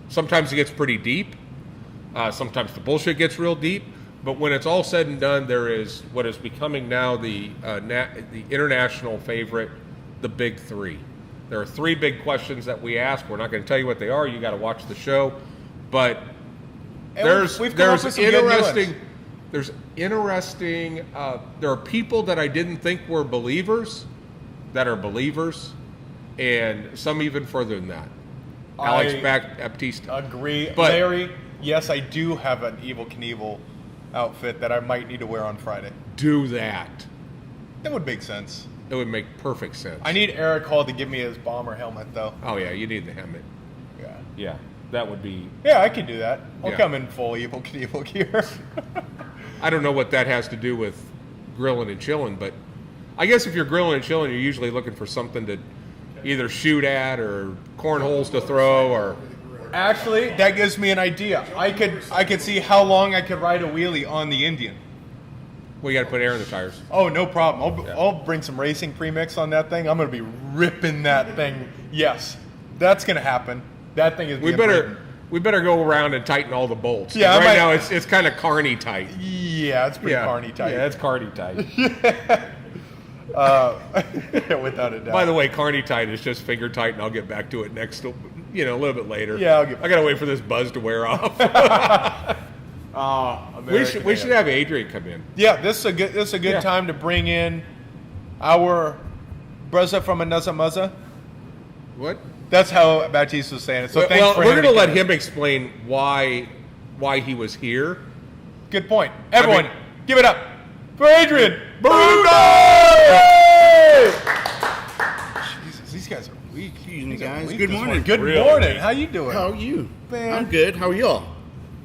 sometimes it gets pretty deep. Sometimes the bullshit gets real deep. But when it's all said and done, there is what is becoming now the international favorite, the big three. There are 3 big questions that we ask. We're not going to tell you what they are. You got to watch the show. But we've come up with some good new ones. There's interesting. There are people that I didn't think were believers that are believers, and some even further than that. Alex Baptista. Agree. But- Larry, yes, I do have an Evel Knievel outfit that I might need to wear on Friday. Do that. That would make sense. It would make perfect sense. I need Eric Hall to give me his bomber helmet, though. Oh yeah, you need the helmet. Yeah. Yeah, that would be. Yeah, I can do that. I'll Yeah. come in full Evel Knievel gear. I don't know what that has to do with grilling and chilling, but I guess if you're grilling and chilling, you're usually looking for something to either shoot at or cornholes to throw or. Actually, that gives me an idea. I could see how long I could ride a wheelie on the Indian. Well, you got to put air in the tires. Oh, no problem. I'll bring some racing premix on that thing. I'm going to be ripping that thing. Yes, that's going to happen. That thing is. We better go around and tighten all the bolts. Yeah, right now it's kind of carny tight. Yeah, it's pretty carny tight. Yeah, it's carny tight. Without a doubt. By the way, carny tight is just finger tight, and I'll get back to it next, a little bit later. Yeah, I gotta wait for this buzz to wear off. We should have Adrian come in. Yeah, this is a good time to bring in our brother from another mother. What? That's how Baptiste was saying it. So thanks for we're gonna let coming. him explain why he was here. Good point. Everyone, give it up for Adrian. Jesus, these guys are weak. Excuse me, guys. Good morning. Good Really morning. weak. How you doing? How are you? Man. I'm good. How are y'all?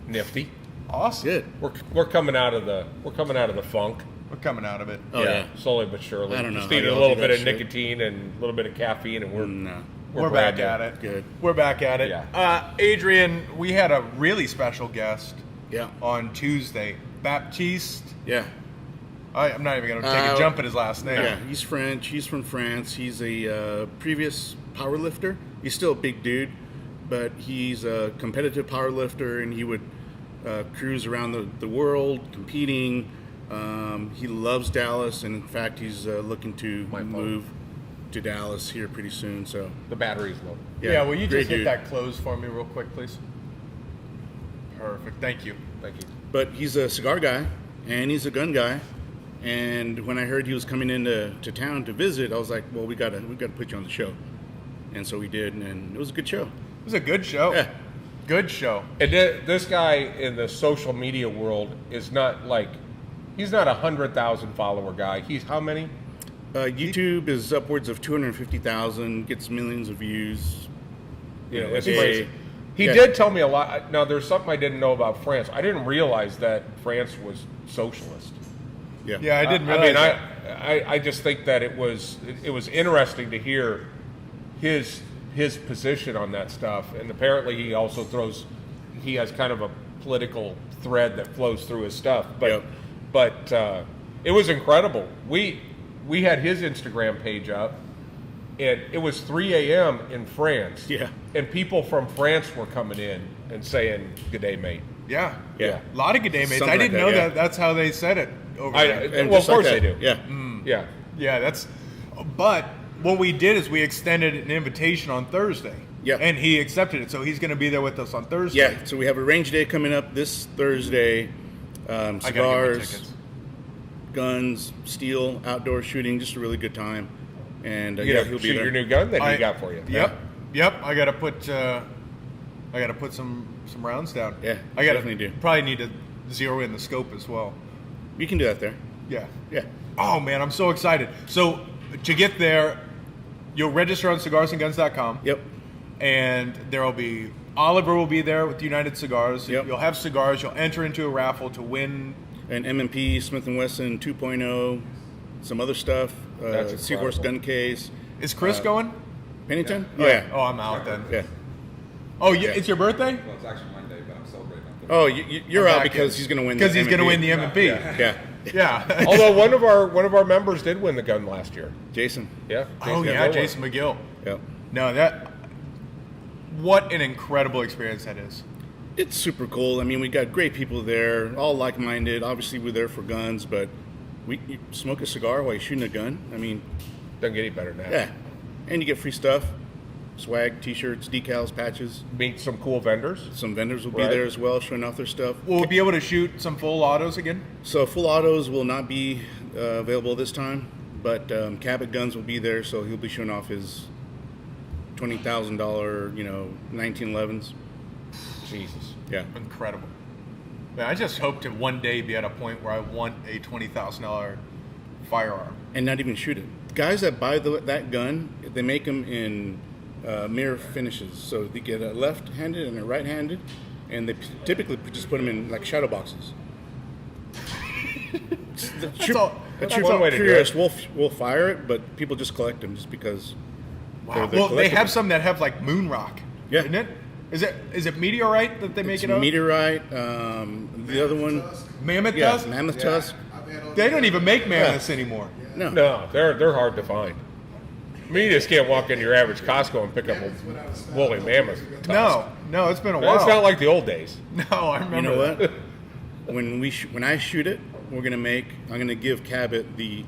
Nifty. Awesome. Good. We're coming out of the funk. We're coming out of it. Oh, yeah. Slowly but surely. I don't know Just how need a y'all little do bit that of shit. nicotine and a little bit of caffeine, and No. We're brand back new. at it. Good. We're back at it. Yeah. Adrian, we had a really special guest Yeah. on Tuesday. Baptiste. Yeah. I'm not even going to take a jump at his last name. Yeah. He's French. He's from France. He's a previous power lifter. He's still a big dude, but he's a competitive power lifter, and he would cruise around the world competing. He loves Dallas, and in fact, he's looking to move to Dallas here pretty soon. So the battery's low. Yeah, will you great just hit dude. that close for me real quick, please? Perfect. Thank you. Thank you. But he's a cigar guy, and he's a gun guy. And when I heard he was coming into town to visit, I was like, well, we gotta put you on the show. And so we did, and it was a good show. It was a good show. Yeah. Good show. And this guy in the social media world is not he's not 100,000 follower guy. He's how many? YouTube is upwards of 250,000, gets millions of views. You know, a it's day. crazy. He Yeah. did tell me a lot. Now, there's something I didn't know about France. I didn't realize that France was socialist. Yeah, I didn't realize that. I just think that it was interesting to hear his position on that stuff. And apparently, he also he has kind of a political thread that flows through his stuff. But it was incredible. We had his Instagram page up, and it was 3 a.m. in France. Yeah. And people from France were coming in and saying, "Good day, mate." Yeah. Yeah. A lot of good day mates. Something I didn't like know that, yeah. that. That's how they said it over there. And Well, just of course like they that. do. Yeah. Yeah. Yeah, that's. But what we did is we extended an invitation on Thursday. Yeah. And he accepted it, so he's going to be there with us on Thursday. Yeah, so we have a range day coming up this Thursday. I gotta get my Cigars, tickets. guns, steel, outdoor shooting, just a really good time. And You yeah, gotta he'll be shoot there. your new gun that he got for you. Yep. I got to put. Some rounds down. Yeah, I got definitely do. Probably need to zero in the scope as well. We can do that there. Yeah. Yeah. Oh man, I'm so excited. So to get there, you'll register on cigarsandguns.com. Yep. And there'll be Oliver will be there with United Cigars. Yep. You'll have cigars. You'll enter into a raffle to win. And M&P, Smith & Wesson 2.0, some other stuff. That's Seahorse incredible. gun case. Is Chris going? Pennington? Oh, yeah. Oh, I'm out then. Yeah. Oh, yeah. It's your birthday? Well, it's actually Monday, but I'm celebrating on Thursday. Oh, you're I'm out back because in. he's going to win. Because he's going to win the M&P. M&P. Yeah. Yeah. Although one of our members did win the gun last year. Jason. Yeah. Oh yeah, Gilmore. Jason McGill. Yep. No, what an incredible experience that is. It's super cool. I mean, we got great people there, all like-minded. Obviously, we're there for guns, but you smoke a cigar while you're shooting a gun. I mean, Doesn't get any better than that. yeah. and you get free stuff, swag, T-shirts, decals, patches. Meet some cool vendors. Some vendors will be Right. there as well, showing off their stuff. Will we be able to shoot some full autos again? So full autos will not be available this time, but Cabot Guns will be there, so he'll be showing off his $20,000, 1911s. Jesus. Yeah. Incredible. Man, I just hope to one day be at a point where I want a $20,000 firearm. And not even shoot it. Guys that buy that gun, they make them in mirror finishes. So they get a left-handed and a right-handed, and they typically just put them in like shadow boxes. That's all. That's one way to do it. We'll fire it, but people just collect them just because. Wow. they're Well, they have collectibles. some that have like moon rock. Yeah. Isn't it? Is it meteorite that they make It's it of? meteorite. The other one, Mammoth yeah, tusk? mammoth tusk. They don't even make mammoths anymore. No. No, they're hard to find. I mean, you just can't walk into your average Costco and pick up a woolly mammoth tusk. No, it's been a while. It's not like the old days. No, I remember. You know that. what? When I shoot it, I'm gonna give Cabot the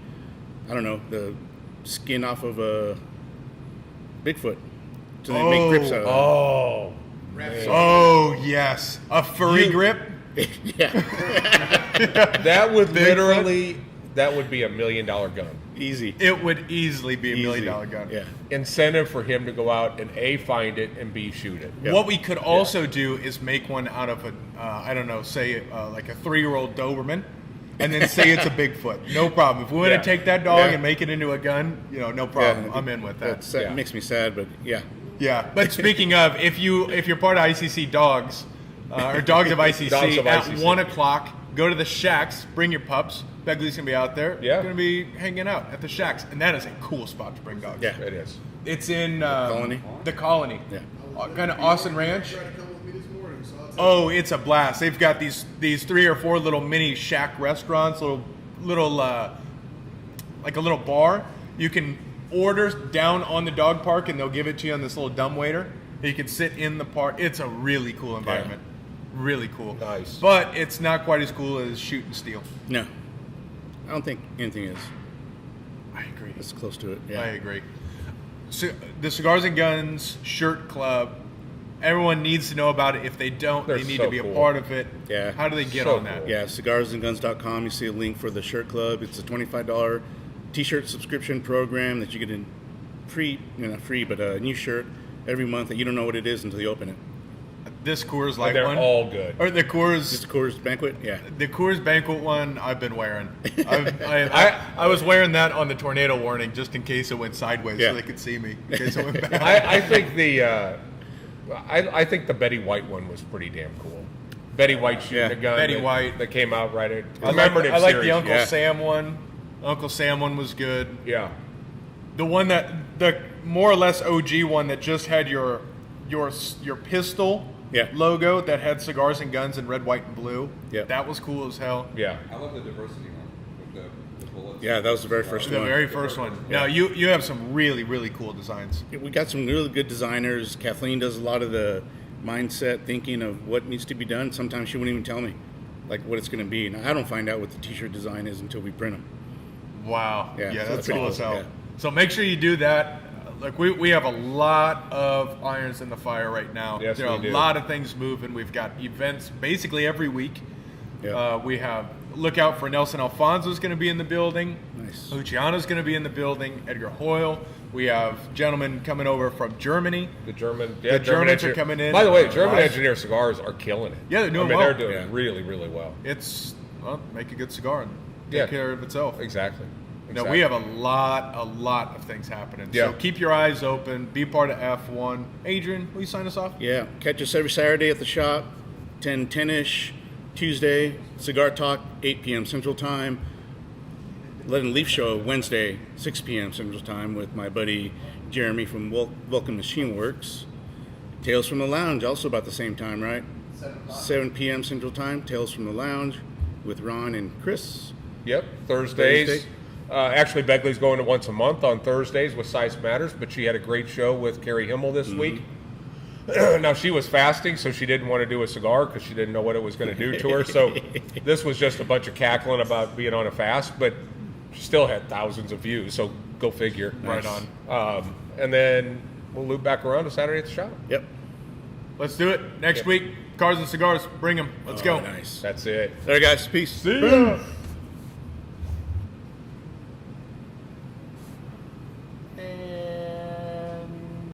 skin off of a Bigfoot, so they make grips out of Oh, Oh yes, a furry grip. it. Yeah, that would literally, that would be $1 million gun. easy. It would easily be $1 million Easy. gun. Yeah, Incentive for him to go out and A, find it, and B, shoot it. Yeah. What we could also do is make one out of a, say like a 3-year-old Doberman, and then say it's a Bigfoot. No problem. If we want Yeah. to take that dog Yeah. and make it into a gun, no problem. Yeah, I'm in with that. That makes me sad, but yeah. Yeah, but speaking of, if you're part of ICC Dogs, or Dogs of ICC, Dogs of at ICC. 1 o'clock, go to the Shacks, bring your pups. Begley's gonna be out there. Yeah. Gonna be hanging out at the Shacks, and that is a cool spot to bring dogs. Yeah. It is. It's in Colony? The Colony. Yeah. Kind of Austin Ranch. Tried to come with me this morning, so I'll take Oh, it's a blast. They've got these 3 or 4 little mini shack restaurants, little like a little bar. You can order down on the dog park, and they'll give it to you on this little dumbwaiter. You can sit in the park. It's a really cool environment. Really cool. Nice. But it's not quite as cool as Shoot and Steal. No, I don't think anything is. I agree. It's close to it. Yeah. I agree. So, the Cigars and Guns Shirt Club. Everyone needs to know about it. If they don't, They're they need so to be cool. a part of it. Yeah. How do they get So on that? cool. Yeah, cigarsandguns.com. You see a link for the shirt club. It's a $25 T-shirt subscription program that you get in not free, but a new shirt every month that you don't know what it is until you open it. This Coors Light They're one, all good. or the Coors, Just Coors Banquet. Yeah. the Coors Banquet one, I've been wearing. I was wearing that on the tornado warning just in case it went sideways, Yeah. so they could see me. In case it went bad. I think I think the Betty White one was pretty damn cool. Betty White shooting Yeah. a gun. Betty that, White. that came out right at I like commemorative the Uncle yeah. Sam one. Uncle Sam one was good. Yeah. The one the more or less OG one that just had your pistol Yeah. logo that had Cigars and Guns in red, white, and blue. Yeah. That was cool as hell. Yeah. I love the diversity one with the bullets. Yeah, that was the very first The one. very first one. No, you have some really, really cool designs. We got some really good designers. Kathleen does a lot of the mindset thinking of what needs to be done. Sometimes she won't even tell me like what it's going to be. And I don't find out what the T-shirt design is until we print them. Wow. Yeah, so that's that's pretty cool as cool, hell. yeah. So make sure you do that. Like we have a lot of irons in the fire right now. Yes, there are we a do. lot of things moving. We've got events basically every week. Yeah. We have look out for Nelson Alfonso's going to be in the building. Nice. Luciano's going to be in the building. Edgar Hoyle. We have gentlemen coming over from Germany. The Germans Germans are coming in. By the way, German Live. Engineer cigars are killing it. Yeah, they're doing I mean, well. They're doing Yeah. really, really well. It's make a good cigar and take Yeah. care of itself. Exactly. No, we have a lot of things happening. Yeah. So keep your eyes open. Be part of F1. Adrian, will you sign us off? Yeah, catch us every Saturday at the shop, 10-ish. Tuesday, Cigar Talk, 8 p.m. Central Time. Lead and Leaf Show, Wednesday, 6 p.m. Central Time with my buddy Jeremy from Vulcan Machine Works. Tales from the Lounge, also about the same time, right? 7 p.m. Central Time, Tales from the Lounge with Ron and Chris. Yep. Thursdays. Thursday. Actually, Begley's going to once a month on Thursdays with Size Matters, but she had a great show with Carrie Himmel this week. Now, she was fasting, so she didn't want to do a cigar because she didn't know what it was going to do to her. So this was just a bunch of cackling about being on a fast, but she still had thousands of views, so go figure. Right on. and then we'll loop back around to Saturday at the shop. Yep. Let's do it. Next week, Cars and Cigars. Bring them. Let's go. Nice. That's it. All right, guys. Peace. See ya.